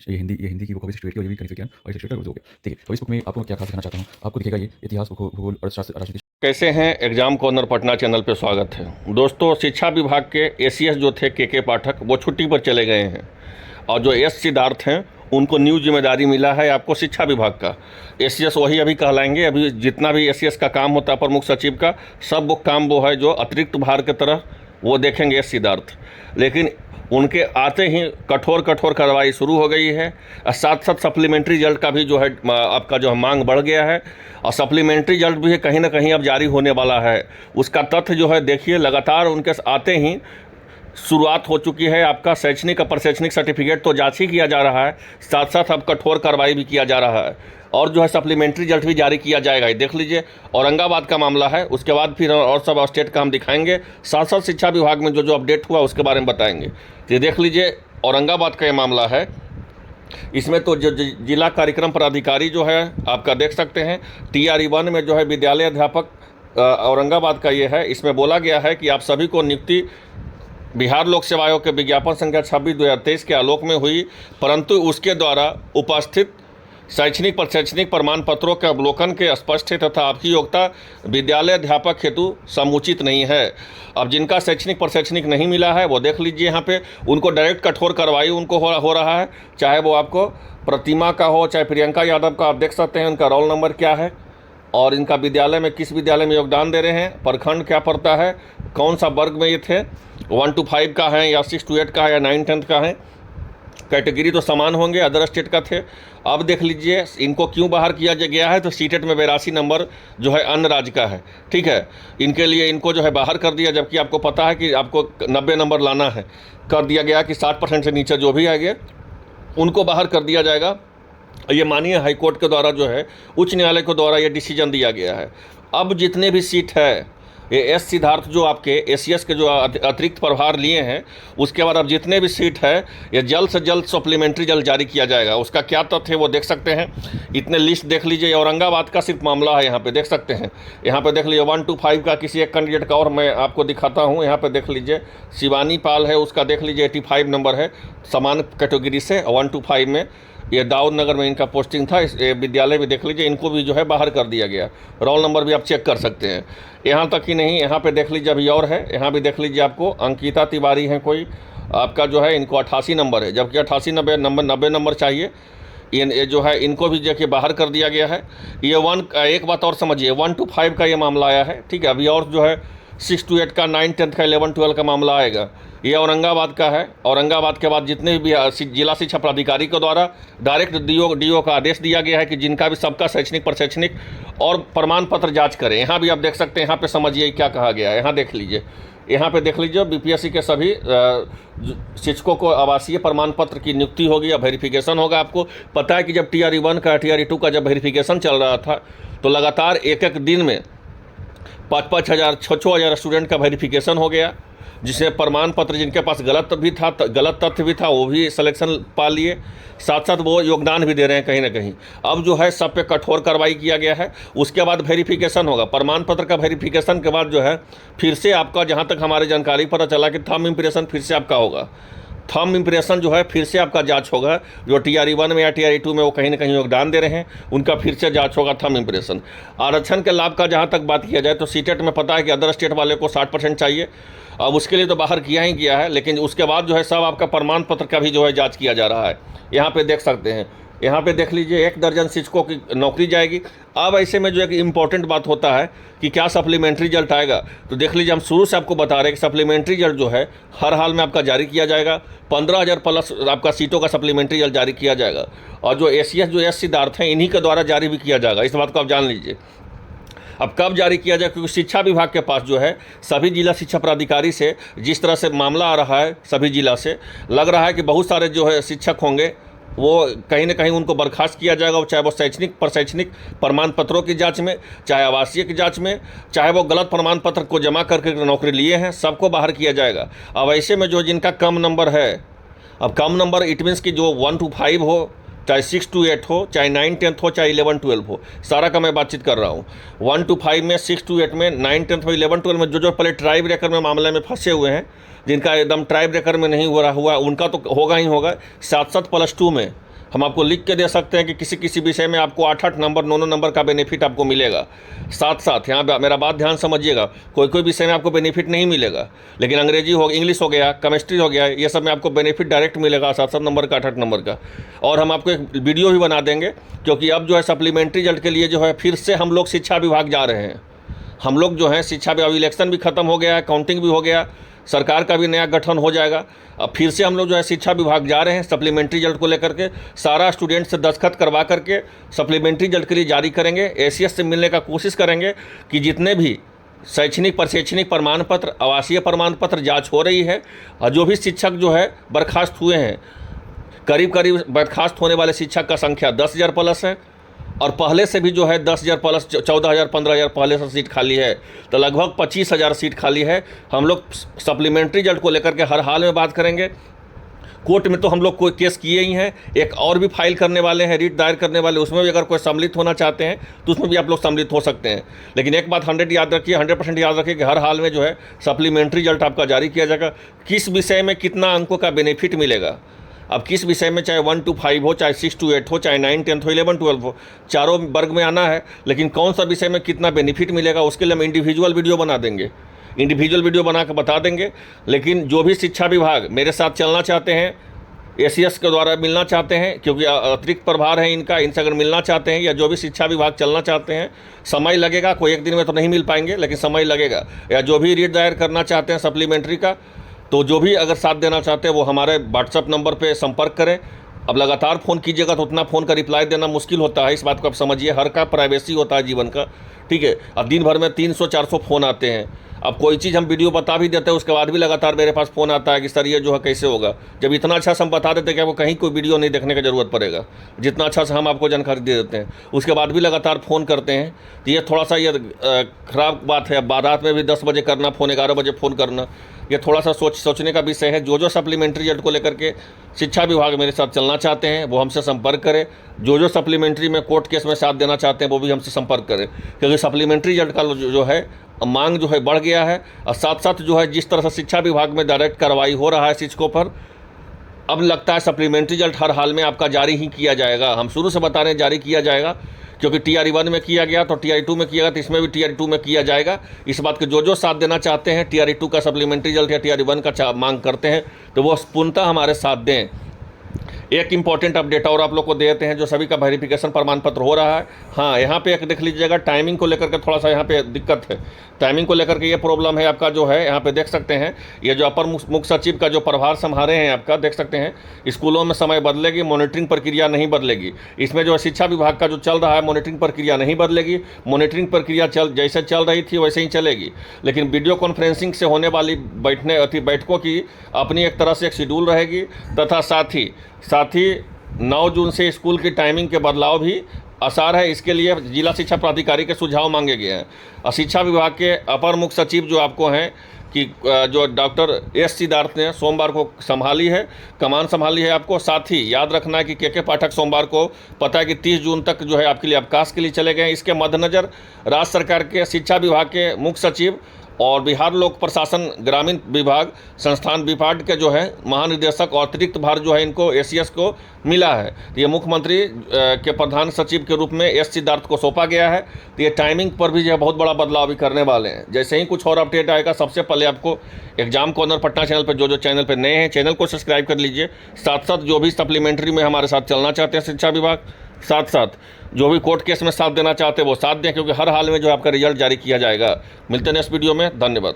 ये हिंदी की बुक होगी 68 की और ये भी कहीं से क्या और इसे स्टेट हो गया। ठीक है, तो इस बुक में आपको क्या खास दिखाना चाहता हूँ, आपको दिखेगा ये इतिहास, भूगोल, अर्थशास्त्र, राजनीति। कैसे हैं? एग्जाम कॉर्नर पटना चैनल पे स्वागत है। दोस्तों, शिक्षा विभाग के एसीएस जो थे के पाठक, वो छुट्टी पर चले गए हैं और जो एस सिद्धार्थ हैं उनको न्यू जिम्मेदारी मिला है आपको शिक्षा विभाग का। एसीएस वही अभी कहलाएंगे। अभी जितना भी एसीएस का काम होता है प्रमुख सचिव का, सब वो काम वो है जो अतिरिक्त भार की तरह वो देखेंगे एस सिद्धार्थ। लेकिन उनके आते ही कठोर कार्रवाई शुरू हो गई है और साथ साथ सप्लीमेंट्री रिजल्ट का भी जो है आपका जो है मांग बढ़ गया है और सप्लीमेंट्री रिजल्ट भी कहीं ना कहीं अब जारी होने वाला है। उसका तथ्य जो है देखिए, लगातार उनके आते ही शुरुआत हो चुकी है। आपका शैक्षणिक और प्रशैक्षणिक सर्टिफिकेट तो जांच ही किया जा रहा है, साथ साथ अब कठोर कार्रवाई भी किया जा रहा है और जो है सप्लीमेंट्री रिजल्ट भी जारी किया जाएगा। ये देख लीजिए, औरंगाबाद का मामला है, उसके बाद फिर और सब स्टेट का हम दिखाएंगे। साथ साथ शिक्षा विभाग में जो जो अपडेट हुआ उसके बारे में बताएंगे। ये देख लीजिए, औरंगाबाद का ये मामला है। इसमें तो जो जिला कार्यक्रम पदाधिकारी जो है आपका देख सकते हैं, TRE 1 में जो है विद्यालय अध्यापक औरंगाबाद का ये है। इसमें बोला गया है कि आप सभी को नियुक्ति बिहार लोक सेवा आयोग के विज्ञापन संख्या 26/2023 के आलोक में हुई, परंतु उसके द्वारा उपस्थित शैक्षणिक प्रशैक्षणिक प्रमाण पत्रों के अवलोकन के स्पष्ट है तथा आपकी योग्यता विद्यालय अध्यापक हेतु समुचित नहीं है। अब जिनका शैक्षणिक प्रशैक्षणिक नहीं मिला है वो देख लीजिए, यहाँ पे उनको डायरेक्ट कठोर कार्रवाई उनको हो रहा है। चाहे वो आपको प्रतिमा का हो, चाहे प्रियंका यादव का, आप देख सकते हैं उनका रोल नंबर क्या है और इनका विद्यालय में किस विद्यालय में योगदान दे रहे हैं, प्रखंड क्या पड़ता है, कौन सा वर्ग में ये थे, 1 to 5 का है या 6 to 8 का है या 9-10 का है। कैटेगरी तो समान होंगे, अदर स्टेट का थे। अब देख लीजिए इनको क्यों बाहर किया गया है, तो सीटेट में 82 नंबर जो है अन्य राज्य का है। ठीक है, इनके लिए इनको जो है बाहर कर दिया, जबकि आपको पता है कि आपको 90 नंबर लाना है। कर दिया गया कि 60% से नीचे जो भी आएंगे उनको बाहर कर दिया जाएगा। ये माननीय हाईकोर्ट के द्वारा जो है, उच्च न्यायालय के द्वारा ये डिसीजन दिया गया है। अब जितने भी सीट है, ये एस सिद्धार्थ जो आपके एसीएस के जो अतिरिक्त प्रभार लिए हैं, उसके बाद अब जितने भी सीट है ये जल्द से जल्द सप्लीमेंट्री जल्द जारी किया जाएगा। उसका क्या तथ्य है वो देख सकते हैं। इतने लिस्ट देख लीजिए, औरंगाबाद का सिर्फ मामला है, यहाँ पे देख सकते हैं। यहाँ पे देख लीजिए 1 to 5 का किसी एक कैंडिडेट का, और मैं आपको दिखाता हूँ। यहाँ पे देख लीजिए शिवानी पाल है, उसका देख लीजिए 85 नंबर है, समान कैटेगरी से 1 to 5 में। ये दाऊद नगर में इनका पोस्टिंग था। इस विद्यालय भी देख लीजिए, इनको भी जो है बाहर कर दिया गया। रोल नंबर भी आप चेक कर सकते हैं। यहाँ तक ही नहीं, यहाँ पे देख लीजिए अभी और है, यहाँ भी देख लीजिए आपको अंकिता तिवारी हैं कोई, आपका जो है इनको 88 नंबर है, जबकि 90 नंबर चाहिए। ये जो है इनको भी देखिए बाहर कर दिया गया है। ये एक बात और समझिए, 1 to 5 का ये मामला आया है। ठीक है, अभी और जो है 6 to 8 का, 9-10 का, 11-12 का मामला आएगा। ये औरंगाबाद का है। औरंगाबाद के बाद जितने भी जिला शिक्षा प्राधिकारी के द्वारा डायरेक्ट डीओ का आदेश दिया गया है कि जिनका भी सबका शैक्षणिक प्रशैक्षणिक और प्रमाण पत्र जांच करें। यहाँ भी आप देख सकते हैं, यहाँ पे समझिए क्या कहा गया है। यहाँ देख लीजिए, यहाँ पे देख लीजिए बीपीएससी के सभी शिक्षकों को आवासीय प्रमाण पत्र की नियुक्ति होगी या वेरिफिकेशन होगा। आपको पता है कि जब TRE 1 का, TRE 2 का जब वेरिफिकेशन चल रहा था तो लगातार एक दिन में 5-5 हज़ार 6-6 हज़ार स्टूडेंट का वेरिफिकेशन हो गया, जिसमें प्रमाण पत्र जिनके पास गलत तथ्य भी था वो भी सिलेक्शन पा लिए, साथ साथ वो योगदान भी दे रहे हैं कहीं ना कहीं। अब जो है सब पे कठोर कार्रवाई किया गया है। उसके बाद वेरिफिकेशन होगा, प्रमाण पत्र का वेरिफिकेशन के बाद जो है फिर से आपका, जहाँ तक हमारी जानकारी पता चला कि थंब इम्प्रेशन फिर से आपका होगा। थंब इम्प्रेशन जो है फिर से आपका जांच होगा। जो TRE 1 में या TRE 2 में वो कहीं ना कहीं योगदान दे रहे हैं, उनका फिर से जांच होगा थंब इम्प्रेशन। आरक्षण के लाभ का जहाँ तक बात किया जाए तो सीटेट में पता है कि अदर स्टेट वाले को 60% चाहिए। अब उसके लिए तो बाहर किया ही किया है, लेकिन उसके बाद जो है सब आपका प्रमाण पत्र का भी जो है जाँच किया जा रहा है। यहाँ पर देख सकते हैं, यहाँ पे देख लीजिए 1 दर्जन शिक्षकों की नौकरी जाएगी। अब ऐसे में जो एक इम्पॉर्टेंट बात होता है कि क्या सप्लीमेंट्री रिजल्ट आएगा, तो देख लीजिए हम शुरू से आपको बता रहे हैं कि सप्लीमेंट्री रिजल्ट जो है हर हाल में आपका जारी किया जाएगा। 15,000 प्लस आपका सीटों का सप्लीमेंट्री रिजल्ट जारी किया जाएगा और जो एसीएस जो एस सिद्धार्थ हैं इन्हीं के द्वारा जारी भी किया जाएगा। इस बात को आप जान लीजिए। अब कब जारी किया जाए, क्योंकि शिक्षा विभाग के पास जो है सभी जिला शिक्षा प्राधिकारी से जिस तरह से मामला आ रहा है, सभी जिला से लग रहा है कि बहुत सारे जो है शिक्षक होंगे वो कहीं ना कहीं उनको बर्खास्त किया जाएगा, चाहे वो शैक्षणिक प्रशैक्षणिक प्रमाण पत्रों की जांच में, चाहे आवासीय की जांच में, चाहे वो गलत प्रमाण पत्र को जमा करके नौकरी लिए हैं, सबको बाहर किया जाएगा। अब ऐसे में जो जिनका कम नंबर है, अब कम नंबर इट मीन्स कि जो 1 to 5 हो, चाहे 6 to 8 हो, चाहे 9 10 हो, चाहे 11 12 हो, सारा का मैं बातचीत कर रहा हूँ। 1 to 5 में, 6 to 8 में, 9 10 में, 11 12 में जो पहले ट्राई ब्रेकर में मामले में फंसे हुए हैं, जिनका एकदम ट्राई ब्रेकर में नहीं हुआ उनका तो होगा ही होगा। साथ साथ +2 में हम आपको लिख के दे सकते हैं कि किसी किसी विषय में आपको 8 नंबर 9 नंबर का बेनिफिट आपको मिलेगा। साथ साथ यहाँ मेरा बात ध्यान समझिएगा, कोई विषय में आपको बेनिफिट नहीं मिलेगा, लेकिन अंग्रेजी हो, इंग्लिश हो गया, केमिस्ट्री हो गया, ये सब में आपको बेनिफिट डायरेक्ट मिलेगा 7 नंबर का, 8 नंबर का। और हम आपको एक वीडियो भी बना देंगे, क्योंकि अब जो है सप्लीमेंट्री रिजल्ट के लिए जो है फिर से हम लोग शिक्षा विभाग जा रहे हैं। हम लोग जो है शिक्षा विभाग, इलेक्शन भी खत्म हो गया है, काउंटिंग भी हो गया, सरकार का भी नया गठन हो जाएगा। अब फिर से हम लोग जो है शिक्षा विभाग जा रहे हैं सप्लीमेंट्री रिजल्ट को लेकर के। सारा स्टूडेंट से दस्तखत करवा करके सप्लीमेंट्री रिजल्ट के लिए जारी करेंगे। एसीएस से मिलने का कोशिश करेंगे कि जितने भी शैक्षणिक प्रशैक्षणिक प्रमाण पत्र, आवासीय प्रमाण पत्र जाँच हो रही है, और जो भी शिक्षक जो है बर्खास्त हुए हैं, करीब बर्खास्त होने वाले शिक्षक का संख्या 10,000 प्लस है, और पहले से भी जो है 10,000 प्लस 14,000 15,000 पहले से सीट खाली है, तो लगभग 25,000 सीट खाली है। हम लोग सप्लीमेंट्री रिजल्ट को लेकर के हर हाल में बात करेंगे। कोर्ट में तो हम लोग कोई केस किए ही हैं, एक और भी फाइल करने वाले हैं, रीट दायर करने वाले, उसमें भी अगर कोई सम्मिलित होना चाहते हैं तो उसमें भी आप लोग सम्मिलित हो सकते हैं। लेकिन एक बात 100% याद रखिए कि हर हाल में जो है सप्लीमेंट्री रिजल्ट आपका जारी किया जाएगा। किस विषय में कितना अंकों का बेनिफिट मिलेगा, अब किस विषय में, चाहे 1 to 5 हो, चाहे 6 to 8 हो, चाहे 9 10 हो, 11 12 हो, चारों वर्ग में आना है, लेकिन कौन सा विषय में कितना बेनिफिट मिलेगा उसके लिए हम इंडिविजुअल वीडियो बना देंगे, इंडिविजुअल वीडियो बना के बता देंगे। लेकिन जो भी शिक्षा विभाग मेरे साथ चलना चाहते हैं, एसीएस के द्वारा मिलना चाहते हैं, क्योंकि अतिरिक्त प्रभार है इनका, इनसे अगर मिलना चाहते हैं, या जो भी शिक्षा विभाग चलना चाहते हैं, समय लगेगा, कोई एक दिन में तो नहीं मिल पाएंगे, लेकिन समय लगेगा। या जो भी रीट दायर करना चाहते हैं सप्लीमेंट्री का, तो जो भी अगर साथ देना चाहते हैं वो हमारे व्हाट्सअप नंबर पे संपर्क करें। अब लगातार फ़ोन कीजिएगा तो उतना फ़ोन का रिप्लाई देना मुश्किल होता है, इस बात को आप समझिए। हर का प्राइवेसी होता है जीवन का, ठीक है। अब दिन भर में 300-400 फ़ोन आते हैं। अब कोई चीज़ हम वीडियो बता भी देते हैं, उसके बाद भी लगातार मेरे पास फ़ोन आता है कि सर ये जो है कैसे होगा। जब इतना अच्छा से हम बता देते हैं कि आपको कहीं कोई वीडियो नहीं देखने की ज़रूरत पड़ेगा, जितना अच्छा से हम आपको जानकारी दे देते हैं, उसके बाद भी लगातार फ़ोन करते हैं। तो ये थोड़ा सा ये ख़राब बात है। अब रात में भी 10 बजे करना फ़ोन, 11 बजे फ़ोन करना, ये थोड़ा सा सोचने का विषय है। जो सप्लीमेंट्री रिजल्ट को लेकर के शिक्षा विभाग मेरे साथ चलना चाहते हैं वो हमसे संपर्क करें। जो सप्लीमेंट्री में कोर्ट केस में साथ देना चाहते हैं वो भी हमसे संपर्क करें, क्योंकि सप्लीमेंट्री रिजल्ट का जो है मांग जो है बढ़ गया है। और साथ साथ जो है जिस तरह से शिक्षा विभाग में डायरेक्ट कार्रवाई हो रहा है शिक्षकों पर, अब लगता है सप्लीमेंट्री रिजल्ट हर हाल में आपका जारी ही किया जाएगा। हम शुरू से बता रहे हैं जारी किया जाएगा, क्योंकि TRE 1 में किया गया तो TRE 2 में किया गया, तो इसमें भी TRE 2 में किया जाएगा। इस बात के जो साथ देना चाहते हैं, TRE 2 का सप्लीमेंट्री रिजल्ट या TRE 1 का मांग करते हैं, तो वो पूर्णतः हमारे साथ दें। एक इंपॉर्टेंट अपडेट और आप लोग को देते हैं, जो सभी का वेरिफिकेशन प्रमाण पत्र हो रहा है। हाँ, यहाँ पे एक देख लीजिएगा, टाइमिंग को लेकर के थोड़ा सा यहाँ पे दिक्कत है। टाइमिंग को लेकर के ये प्रॉब्लम है आपका, जो है यहाँ पे देख सकते हैं, ये जो अपर मुख्य सचिव का जो प्रभार संभाले हैं आपका, देख सकते हैं स्कूलों में समय बदलेगी, मॉनिटरिंग प्रक्रिया नहीं बदलेगी। इसमें जो है शिक्षा विभाग का जो चल रहा है, मॉनिटरिंग प्रक्रिया नहीं बदलेगी। मॉनिटरिंग प्रक्रिया जैसे चल रही थी वैसे ही चलेगी, लेकिन वीडियो कॉन्फ्रेंसिंग से होने वाली बैठकों की अपनी एक तरह से एक शेड्यूल रहेगी, तथा साथ ही 9 जून से स्कूल की टाइमिंग के बदलाव भी आसार है। इसके लिए जिला शिक्षा प्राधिकारी के सुझाव मांगे गए हैं। और शिक्षा विभाग के अपर मुख्य सचिव जो आपको हैं कि जो डॉक्टर S सिद्धार्थ ने सोमवार को कमान संभाली है आपको। साथ ही याद रखना है कि KK पाठक सोमवार को पता है कि 30 जून तक जो है आपके लिए अवकाश के लिए चले गए हैं। इसके मद्देनज़र राज्य सरकार के शिक्षा विभाग के मुख्य सचिव और बिहार लोक प्रशासन ग्रामीण विभाग संस्थान विभाग के जो है महानिदेशक और अतिरिक्त भार जो है इनको एसीएस को मिला है। तो ये मुख्यमंत्री के प्रधान सचिव के रूप में S सिद्धार्थ को सौंपा गया है। तो ये टाइमिंग पर भी जो है बहुत बड़ा बदलाव भी करने वाले हैं। जैसे ही कुछ और अपडेट आएगा, सबसे पहले आपको एग्जाम कॉर्नर पटना चैनल पर जो चैनल पर नए हैं, चैनल को सब्सक्राइब कर लीजिए। साथ साथ जो भी सप्लीमेंट्री में हमारे साथ चलना चाहते हैं शिक्षा विभाग, साथ जो भी कोर्ट केस में साथ देना चाहते हैं वो साथ दें, क्योंकि हर हाल में जो आपका रिजल्ट जारी किया जाएगा। मिलते हैं नेक्स्ट वीडियो में, धन्यवाद।